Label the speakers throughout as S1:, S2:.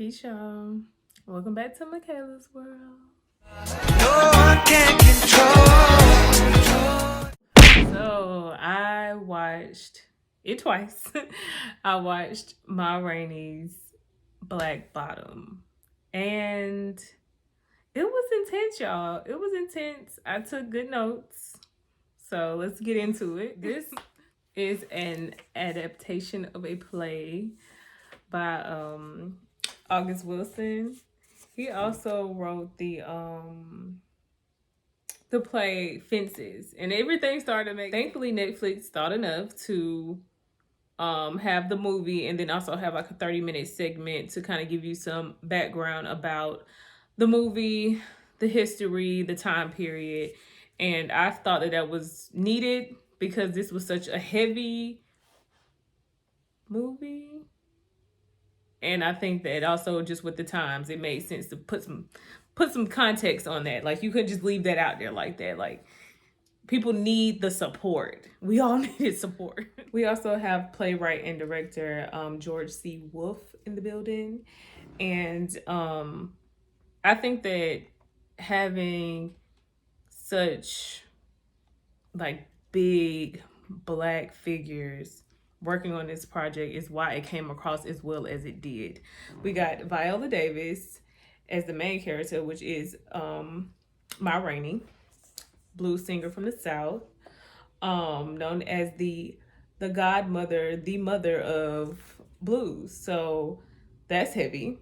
S1: Peace, y'all. Welcome back to Michaela's World.
S2: No one can control.
S1: So I watched it twice. I watched Ma Rainey's Black Bottom, and it was intense, y'all. It was intense. I took good notes. So let's get into it. This is an adaptation of a play by August Wilson. He also wrote the play Fences, and everything started to make. Thankfully, Netflix thought enough to have the movie, and then also have like a 30-minute segment to kind of give you some background about the movie, the history, the time period. And I thought that was needed because this was such a heavy movie. And I think that also just with the times, it made sense to put some context on that. Like, you couldn't just leave that out there like that. Like, people need the support. We all needed support. We also have playwright and director George C. Wolfe in the building. And I think that having such like big Black figures working on this project is why it came across as well as it did. We got Viola Davis as the main character, which is Ma Rainey, blues singer from the South, known as the godmother, the mother of blues. So that's heavy.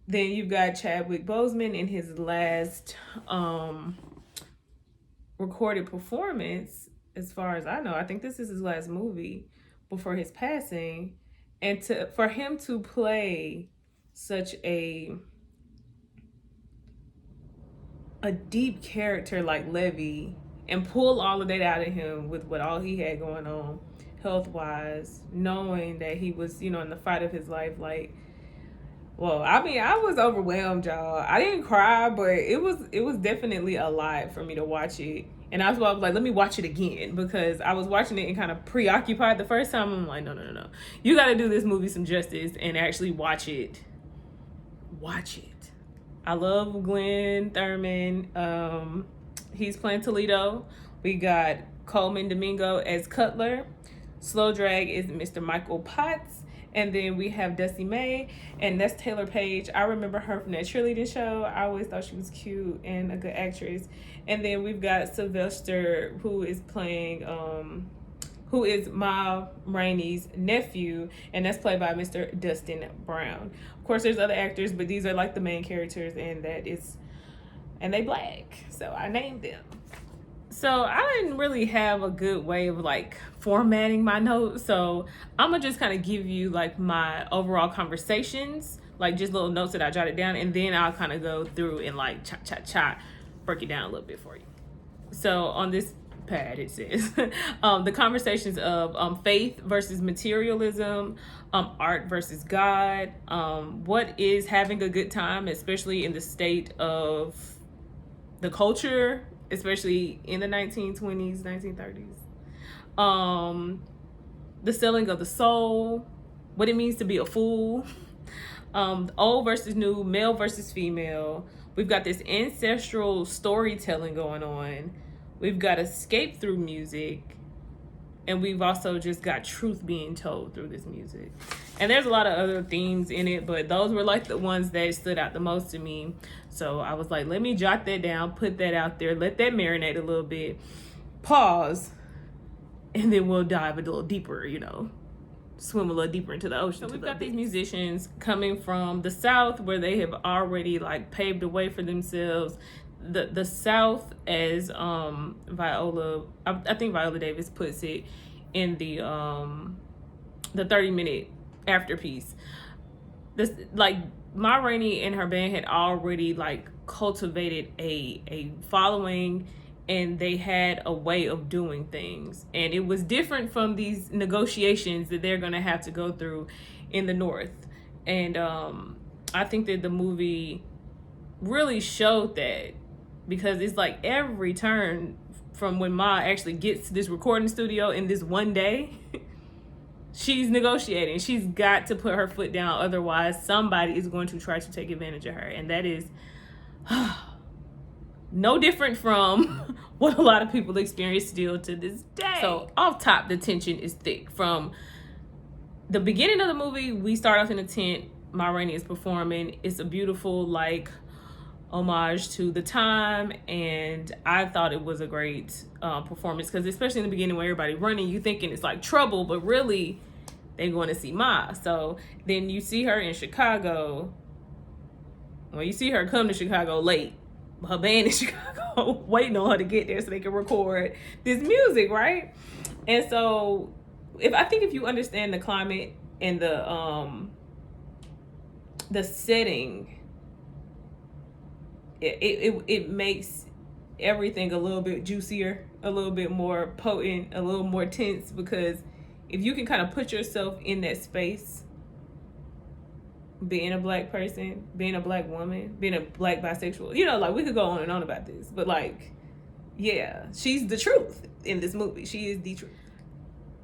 S1: Then you've got Chadwick Boseman in his last recorded performance, as far as I know. I think this is his last movie before his passing. And for him to play such a deep character like Levy and pull all of that out of him with what all he had going on health-wise, knowing that he was, in the fight of his life, like, well, I mean, I was overwhelmed, y'all. I didn't cry, but it was definitely a lot for me to watch it. And that's why I was like, let me watch it again, because I was watching it and kind of preoccupied the first time. I'm like, no. You got to do this movie some justice and actually watch it. Watch it. I love Glenn Thurman. He's playing Toledo. We got Coleman Domingo as Cutler. Slow Drag is Mr. Michael Potts. And then we have Dusty May, and that's Taylor Page. I remember her from that cheerleading show. I always thought she was cute and a good actress. And then we've got Sylvester, who is playing, who is Ma Rainey's nephew, and that's played by Mr. Dustin Brown. Of course, there's other actors, but these are like the main characters, and they Black, so I named them. So I didn't really have a good way of like formatting my notes. So I'm gonna just kind of give you like my overall conversations, like just little notes that I jotted down, and then I'll kind of go through and like break it down a little bit for you. So on this pad it says the conversations of faith versus materialism, art versus God, what is having a good time, especially in the state of the culture, especially in the 1920s, 1930s. The selling of the soul, what it means to be a fool, old versus new, male versus female. We've got this ancestral storytelling going on. We've got escape through music. And we've also just got truth being told through this music. And there's a lot of other themes in it, but those were like the ones that stood out the most to me. So I was like, let me jot that down, put that out there, let that marinate a little bit, pause, and then we'll dive a little deeper, swim a little deeper into the ocean. So we've got these musicians coming from the South, where they have already like paved the way for themselves. The South, as Viola, I think Viola Davis puts it in the 30-minute afterpiece. This, like, Ma Rainey and her band had already like cultivated a following, and they had a way of doing things, and it was different from these negotiations that they're gonna have to go through in the North. And I think that the movie really showed that, because it's like every turn from when Ma actually gets to this recording studio in this one day she's negotiating. She's got to put her foot down, otherwise somebody is going to try to take advantage of her, and that is no different from what a lot of people experience still to this day. So off top, the tension is thick. From the beginning of the movie, we start off in a tent. Ma Rainey is performing. It's a beautiful, like, homage to the time, and I thought it was a great performance, because especially in the beginning, where everybody running, you thinking it's like trouble, but really they're going to see Ma. So then you see her in Chicago. Well, you see her come to Chicago late. Her band in Chicago waiting on her to get there so they can record this music, right? And so if you understand the climate and the setting, it makes everything a little bit juicier, a little bit more potent, a little more tense, because if you can kind of put yourself in that space, being a black person, being a black woman, being a black bisexual, like, we could go on and on about this, but like, yeah, she's the truth in this movie. She is the truth.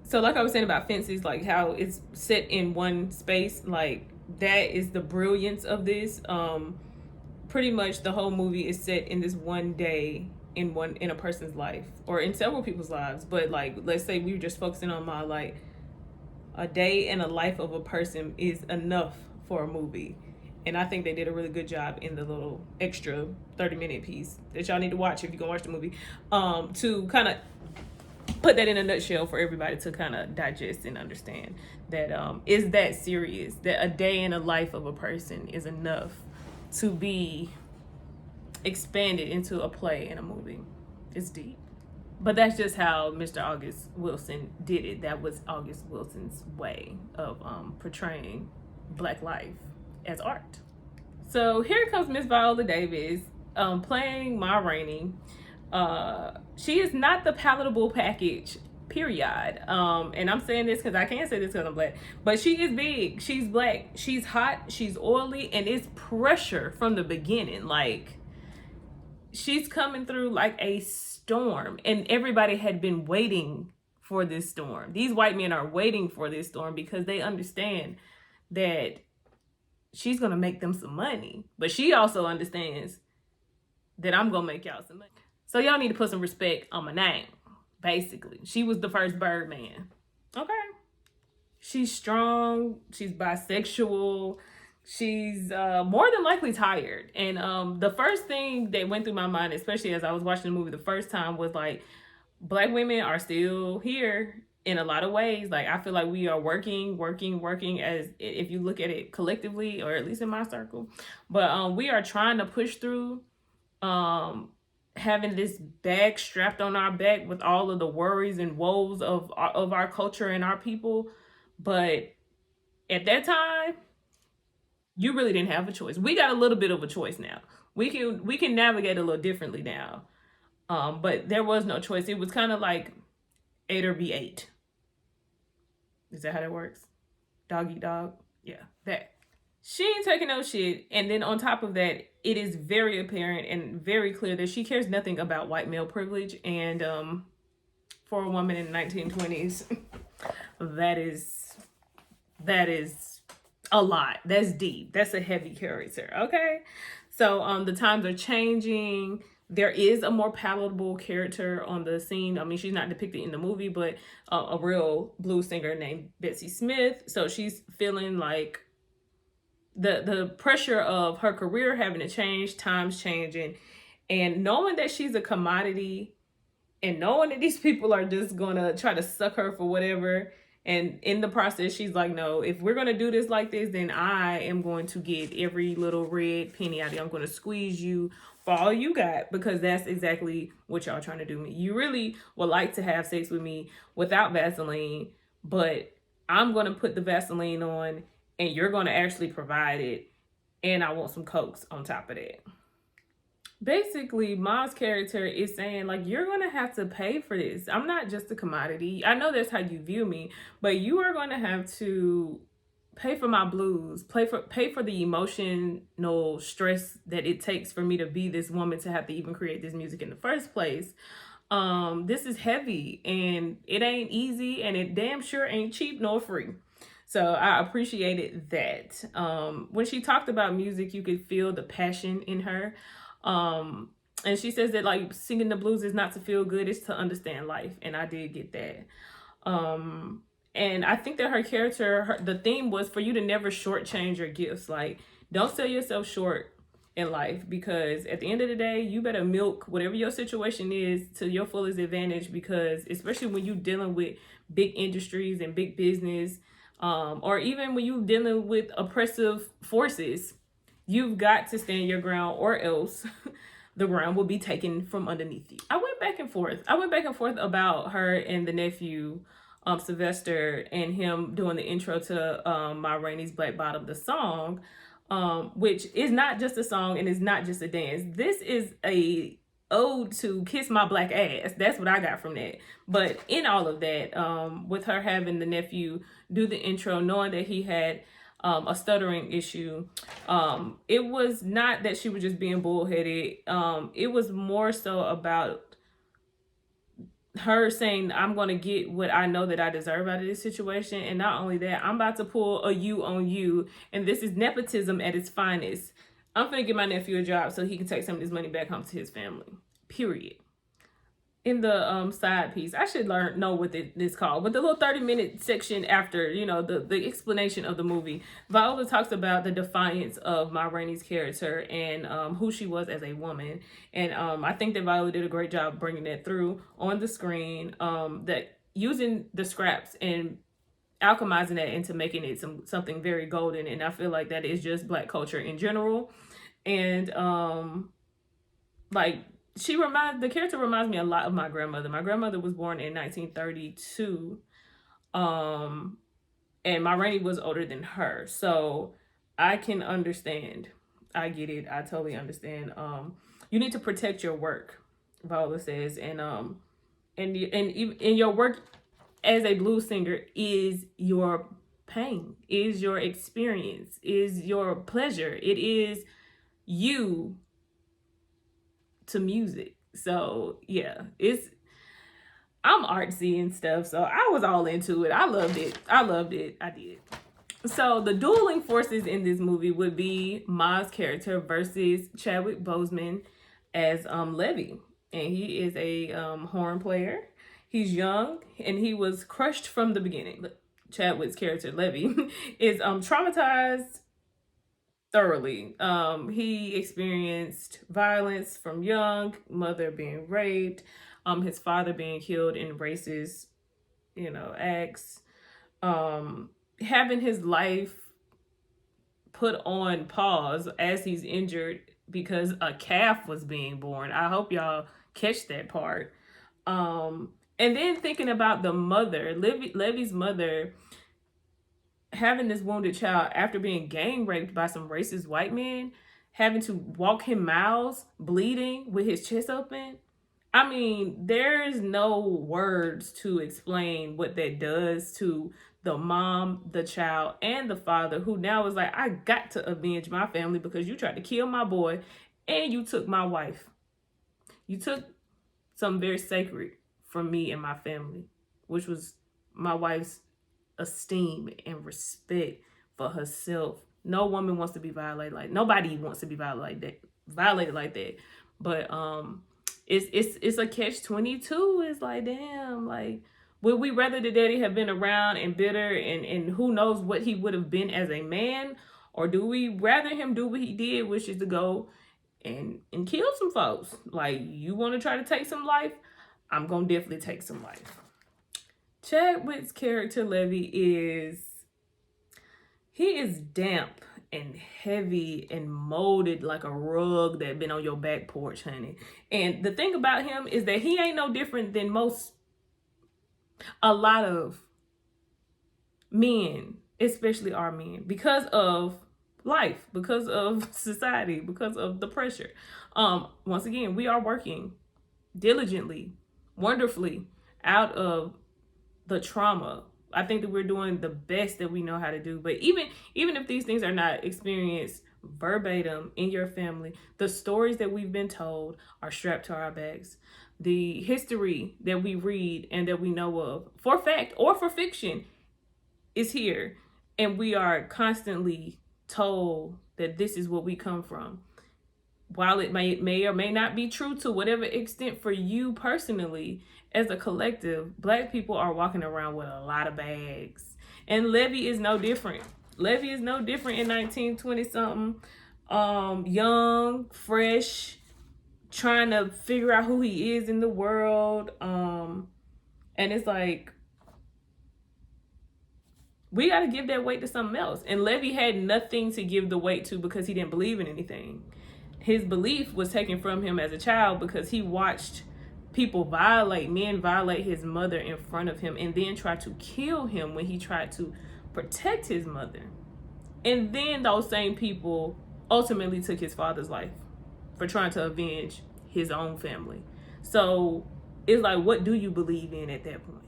S1: So like I was saying about Fences, like how it's set in one space, like that is the brilliance of this. Pretty much the whole movie is set in this one day in a person's life, or in several people's lives. But like, let's say we were just focusing on my, like, a day in a life of a person is enough for a movie. And I think they did a really good job in the little extra 30-minute piece that y'all need to watch if you're gonna watch the movie, to kind of put that in a nutshell for everybody to kind of digest and understand that is that serious, that a day in the life of a person is enough to be expanded into a play and a movie. It's deep. But that's just how Mr. August Wilson did it. That was August Wilson's way of portraying Black life as art. So here comes Miss Viola Davis playing Ma Rainey. She is not the palatable package, period. And I'm saying this because I can't say this because I'm black, but she is big, she's black, she's hot, she's oily, and it's pressure from the beginning. Like, she's coming through like a storm, and everybody had been waiting for this storm. These white men are waiting for this storm because they understand that she's gonna make them some money, but she also understands that I'm gonna make y'all some money. So y'all need to put some respect on my name. Basically, she was the first Birdman. Okay, she's strong, she's bisexual, she's more than likely tired. And the first thing that went through my mind, especially as I was watching the movie the first time, was like, Black women are still here in a lot of ways. Like, I feel like we are working, as if you look at it collectively, or at least in my circle. But we are trying to push through, having this bag strapped on our back with all of the worries and woes of our culture and our people. But at that time, you really didn't have a choice. We got a little bit of a choice now. We can navigate a little differently now. But there was no choice. It was kind of like 8 or be 8. Is that how that works? Dog eat dog? Yeah, that. She ain't taking no shit. And then on top of that, it is very apparent and very clear that she cares nothing about white male privilege. And for a woman in the 1920s, that is a lot. That's deep. That's a heavy character. Okay. So the times are changing. There is a more palatable character on the scene. I mean, she's not depicted in the movie, but a real blues singer named Betsy Smith. So she's feeling like the pressure of her career having to change, times changing, and knowing that she's a commodity, and knowing that these people are just gonna try to suck her for whatever. And in the process, she's like, no, if we're going to do this like this, then I am going to get every little red penny out of you. I'm going to squeeze you for all you got, because that's exactly what y'all trying to do to me. You really would like to have sex with me without Vaseline, but I'm going to put the Vaseline on, and you're going to actually provide it. And I want some Cokes on top of that. Basically, Ma's character is saying, like, you're going to have to pay for this. I'm not just a commodity. I know that's how you view me, but you are going to have to pay for my blues, pay for the emotional stress that it takes for me to be this woman, to have to even create this music in the first place. This is heavy and it ain't easy and it damn sure ain't cheap nor free. So I appreciated that. When she talked about music, you could feel the passion in her. And she says that like singing the blues is not to feel good, it's to understand life. And I did get that. Um, and I think that her character, the theme was for you to never shortchange your gifts. Like, don't sell yourself short in life, because at the end of the day, you better milk whatever your situation is to your fullest advantage, because especially when you're dealing with big industries and big business, or even when you're dealing with oppressive forces, you've got to stand your ground, or else the ground will be taken from underneath you. I went back and forth. About her and the nephew, Sylvester, and him doing the intro to My Rainey's Black Bottom, the song, which is not just a song and is not just a dance. This is a ode to Kiss My Black Ass. That's what I got from that. But in all of that, with her having the nephew do the intro, knowing that he had a stuttering issue, it was not that she was just being bullheaded. It was more so about her saying, I'm going to get what I know that I deserve out of this situation. And not only that, I'm about to pull a you on you. And this is nepotism at its finest. I'm going to give my nephew a job so he can take some of this money back home to his family. Period. In the side piece, I should know what this called, but the little 30-minute section after, the explanation of the movie, Viola talks about the defiance of Ma Rainey's character and who she was as a woman. And I think that Viola did a great job bringing that through on the screen, that using the scraps and alchemizing that into making it something very golden. And I feel like that is just Black culture in general. And the character reminds me a lot of my grandmother. My grandmother was born in 1932, and Ma Rainey was older than her, so I can understand. I get it. I totally understand. You need to protect your work, Viola says, and your work as a blues singer is your pain, is your experience, is your pleasure. It is you to music. So yeah, I'm artsy and stuff, so I was all into it. I loved it. I did. So the dueling forces in this movie would be Ma's character versus Chadwick Boseman as Levy, and he is a horn player. He's young and he was crushed from the beginning. Chadwick's character Levy is traumatized thoroughly. He experienced violence from young, mother being raped, his father being killed in racist, acts, having his life put on pause as he's injured because a calf was being born. I hope y'all catch that part. And then thinking about the mother, Levy's mother, having this wounded child after being gang raped by some racist white men, having to walk him miles, bleeding with his chest open. I mean, there's no words to explain what that does to the mom, the child, and the father, who now is like, I got to avenge my family because you tried to kill my boy and you took my wife. You took something very sacred from me and my family, which was my wife's esteem and respect for herself. No woman wants to be violated nobody wants to be violated like that. But it's a catch-22. It's like, damn, like, would we rather the daddy have been around and bitter and who knows what he would have been as a man, or do we rather him do what he did, which is to go and kill some folks? Like, you want to try to take some life? I'm gonna definitely take some life. Chadwick's character Levy is damp and heavy and molded like a rug that been on your back porch, honey. And the thing about him is that he ain't no different than a lot of men, especially our men, because of life, because of society, because of the pressure. Once again, we are working diligently, wonderfully out of the trauma. I think that we're doing the best that we know how to do. But even if these things are not experienced verbatim in your family, the stories that we've been told are strapped to our backs. the history that we read and that we know of, for fact or for fiction, is here. And we are constantly told that this is what we come from. While it may or may not be true to whatever extent for you personally, as a collective, Black people are walking around with a lot of bags. And Levy is no different. Levy is no different in 1920 something. Young, fresh, trying to figure out who he is in the world. And it's like, we got to give that weight to something else. And Levy had nothing to give the weight to because he didn't believe in anything. His belief was taken from him as a child because he watched men violate his mother in front of him, and then try to kill him when he tried to protect his mother. And then those same people ultimately took his father's life for trying to avenge his own family. So it's like, what do you believe in at that point?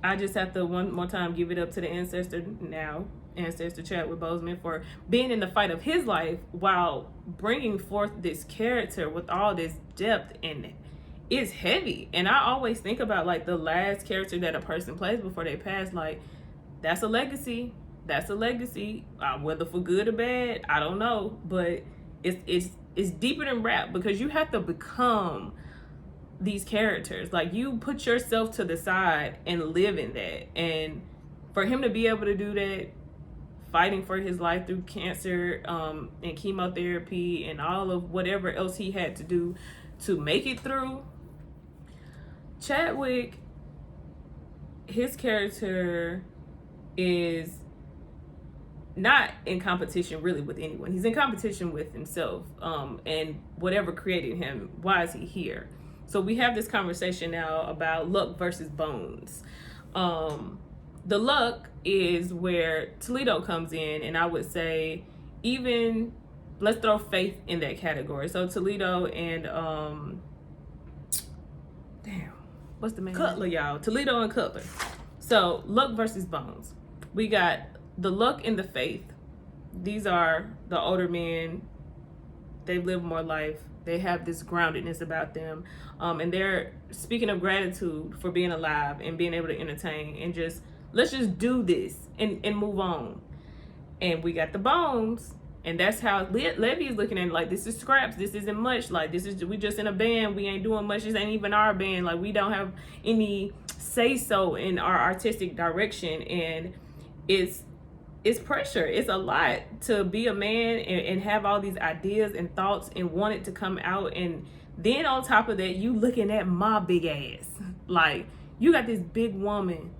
S1: I just have to one more time give it up to the ancestor Chadwick Boseman, for being in the fight of his life while bringing forth this character with all this depth in it. It's heavy. And I always think about like the last character that a person plays before they pass, like that's a legacy. That's a legacy. Whether for good or bad, I don't know. But it's deeper than rap, because you have to become these characters. Like, you put yourself to the side and live in that. And for him to be able to do that, fighting for his life through cancer and chemotherapy and all of whatever else he had to do to make it through, Chadwick, his character is not in competition really with anyone. He's in competition with himself and whatever created him. Why is he here? So we have this conversation now about luck versus bones. The luck is where Toledo comes in, and I would say even let's throw faith in that category. So Toledo and what's the man? Cutler, y'all. Toledo and Cutler. So luck versus bones. We got the luck and the faith. These are the older men. They've lived more life. They have this groundedness about them. And they're speaking of gratitude for being alive and being able to entertain and just, let's just do this and move on. And we got the bones. And that's how Levy is looking at it, like, this is scraps. This isn't much. Like, we just in a band. We ain't doing much. This ain't even our band. Like, we don't have any say-so in our artistic direction. And it's pressure. It's a lot to be a man and have all these ideas and thoughts and want it to come out. And then on top of that, you looking at my big ass. Like, you got this big woman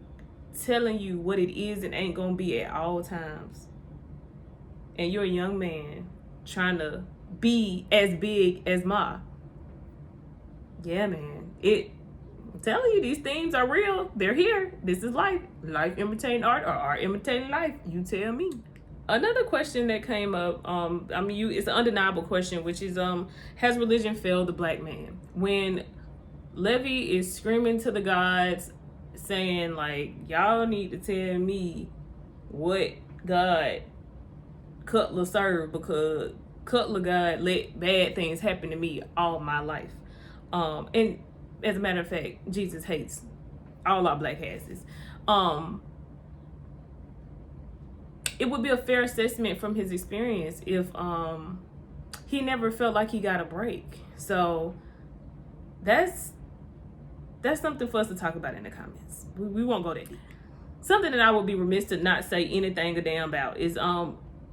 S1: telling you what it is and ain't gonna be at all times. And you're a young man trying to be as big as Ma. Yeah, man. I'm telling you, these themes are real. They're here. This is life. Life imitating art, or art imitating life. You tell me. Another question that came up, it's an undeniable question, which is, has religion failed the Black man? When Levy is screaming to the gods, saying, like, y'all need to tell me what God Cutler served, because Cutler God let bad things happen to me all my life. And as a matter of fact, Jesus hates all our black asses. It would be a fair assessment from his experience if he never felt like he got a break. So that's something for us to talk about in the comments. We won't go there deep. Something that I would be remiss to not say anything a damn about is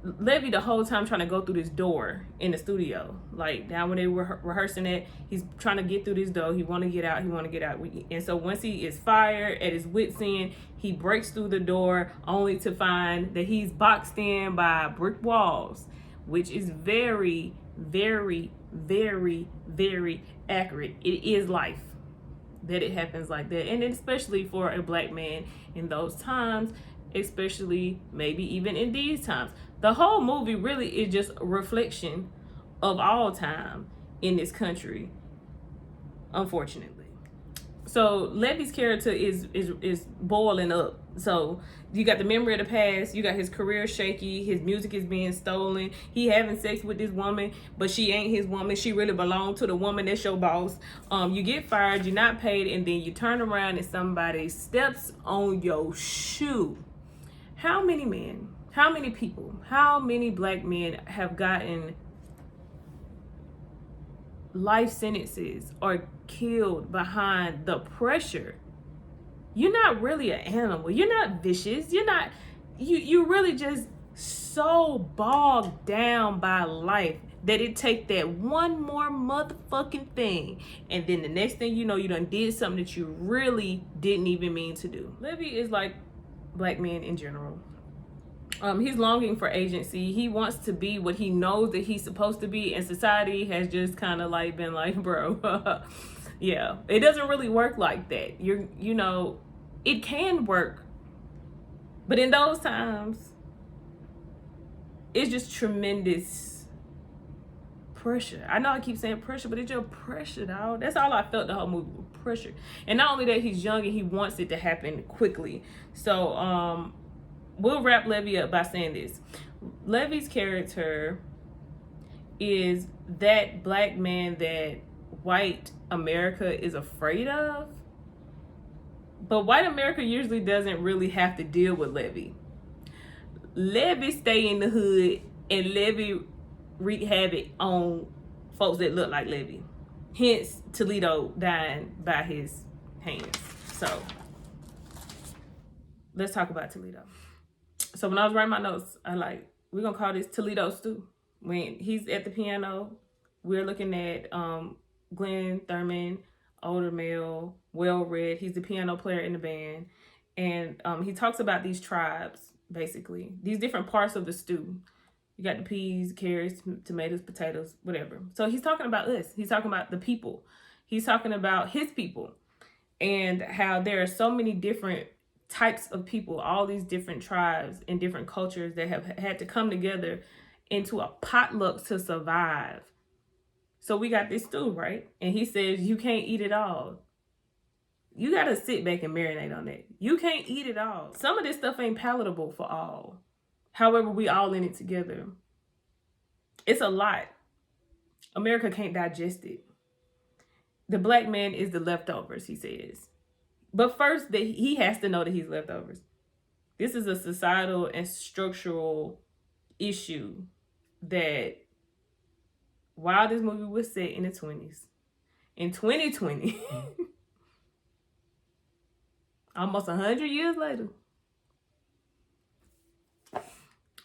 S1: Levy the whole time trying to go through this door in the studio. Like, down when they were rehearsing it, he's trying to get through this door. He want to get out. And so once he is fired at his wit's end, he breaks through the door only to find that he's boxed in by brick walls, which is very, very, very, very accurate. It is life that it happens like that. And especially for a Black man in those times, especially maybe even in these times. The whole movie really is just a reflection of all time in this country, unfortunately. So Levy's character is boiling up. So you got the memory of the past, you got his career shaky, his music is being stolen, he having sex with this woman, but she ain't his woman, she really belonged to the woman that's your boss. You get fired, you're not paid, and then you turn around and somebody steps on your shoe. How many men, how many people, how many black men have gotten life sentences or killed behind the pressure? You're not really an animal. You're not vicious. You're really just so bogged down by life that it take that one more motherfucking thing. And then the next thing you know, you done did something that you really didn't even mean to do. Levy is like black men in general. He's longing for agency. He wants to be what he knows that he's supposed to be, and society has just kind of like been like, bro, yeah, it doesn't really work like that. You know, it can work, but in those times, it's just tremendous pressure. I know I keep saying pressure, but it's just pressure, dog. That's all I felt the whole movie, pressure. And not only that, he's young and he wants it to happen quickly. So, we'll wrap Levy up by saying this. Levy's character is that black man that white America is afraid of. But white America usually doesn't really have to deal with Levy. Levy stay in the hood, and Levy wreak havoc on folks that look like Levy. Hence, Toledo dying by his hands. So, let's talk about Toledo. So when I was writing my notes, we're gonna call this Toledo Stew. When he's at the piano, we're looking at Glenn Thurman, older male, well-read. He's the piano player in the band. And he talks about these tribes, basically. These different parts of the stew. You got the peas, carrots, tomatoes, potatoes, whatever. So he's talking about us. He's talking about the people. He's talking about his people. And how there are so many different types of people, all these different tribes and different cultures that have had to come together into a potluck to survive. So we got this stew, right? And he says, you can't eat it all. You got to sit back and marinate on that. You can't eat it all. Some of this stuff ain't palatable for all. However, we all in it together. It's a lot. America can't digest it. The black man is the leftovers, he says. But first, he has to know that he's leftovers. This is a societal and structural issue that while this movie was set in the 20s, in 2020, almost 100 years later,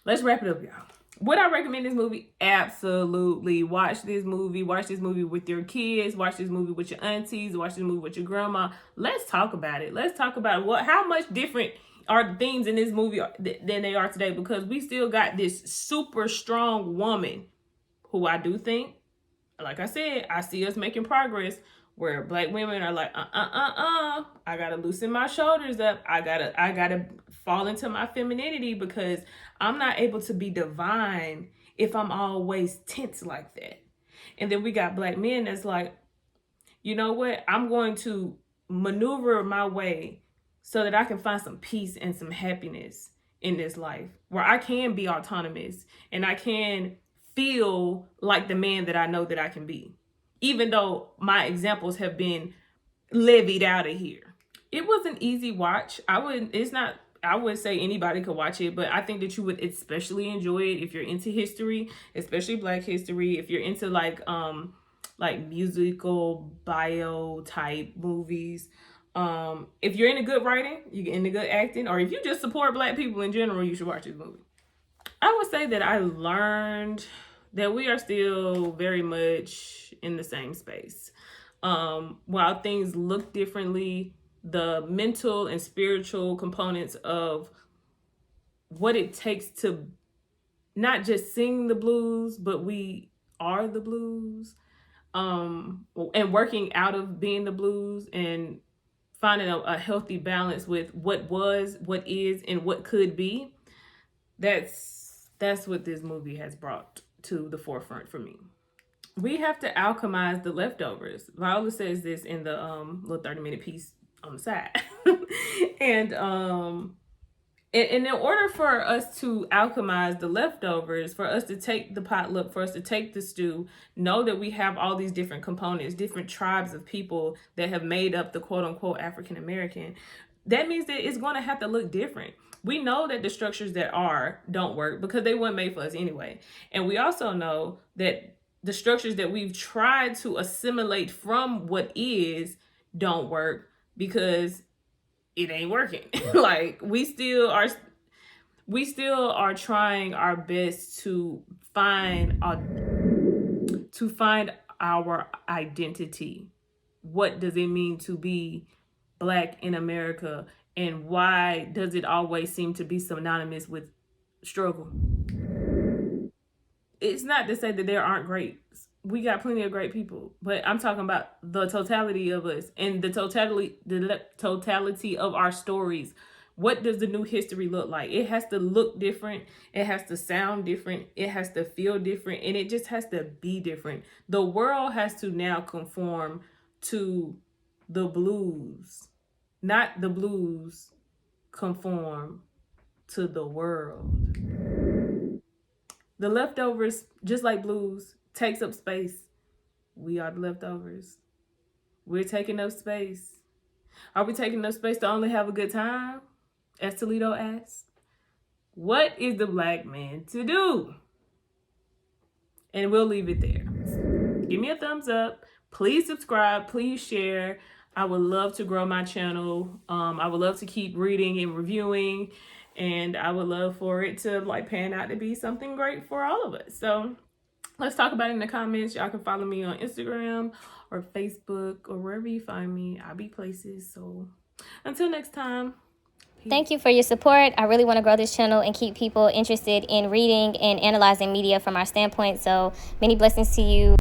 S1: let's wrap it up, y'all. Would I recommend this movie? Absolutely. Watch this movie. Watch this movie with your kids. Watch this movie with your aunties. Watch this movie with your grandma. Let's talk about it. Let's talk about how much different are the themes in this movie than they are today, because we still got this super strong woman who I do think, like I said, I see us making progress where black women are like, I gotta loosen my shoulders up. I gotta fall into my femininity, because I'm not able to be divine if I'm always tense like that. And then we got black men that's like, you know what? I'm going to maneuver my way so that I can find some peace and some happiness in this life, where I can be autonomous and I can feel like the man that I know that I can be, even though my examples have been levied out of here. It was an easy watch. I would say anybody could watch it, but I think that you would especially enjoy it if you're into history, especially Black history. If you're into like musical bio type movies. If you're into good writing, you get into good acting, or if you just support Black people in general, you should watch this movie. I would say that I learned that we are still very much in the same space. While things look differently, the mental and spiritual components of what it takes to not just sing the blues, but we are the blues, and working out of being the blues and finding a healthy balance with what was, what is, and what could be. That's what this movie has brought to the forefront for me. We have to alchemize the leftovers. Viola says this in the little 30-minute piece on the side. And And in order for us to alchemize the leftovers, for us to take the potluck, for us to take the stew, know that we have all these different components, different tribes of people that have made up the quote unquote African American, that means that it's going to have to look different. We know that the structures that don't work because they weren't made for us anyway. And we also know that the structures that we've tried to assimilate from what is don't work because it ain't working. Like we still are trying our best to find our identity. What does it mean to be Black in America, and why does it always seem to be synonymous with struggle? It's not to say that there aren't greats. We got plenty of great people, but I'm talking about the totality of us and the totality of our stories. What does the new history look like? It has to look different. It has to sound different. It has to feel different, and it just has to be different. The world has to now conform to the blues, not the blues conform to the world. The leftovers, just like blues, takes up space. We are the leftovers. We're taking up space. Are we taking up space to only have a good time? As Toledo asks. What is the Black man to do? And we'll leave it there. Give me a thumbs up. Please subscribe. Please share. I would love to grow my channel. I would love to keep reading and reviewing. And I would love for it to pan out to be something great for all of us. So let's talk about it in the comments. Y'all can follow me on Instagram or Facebook or wherever you find me. I'll be places. So until next time. Peace.
S3: Thank you for your support. I really want to grow this channel and keep people interested in reading and analyzing media from our standpoint. So many blessings to you.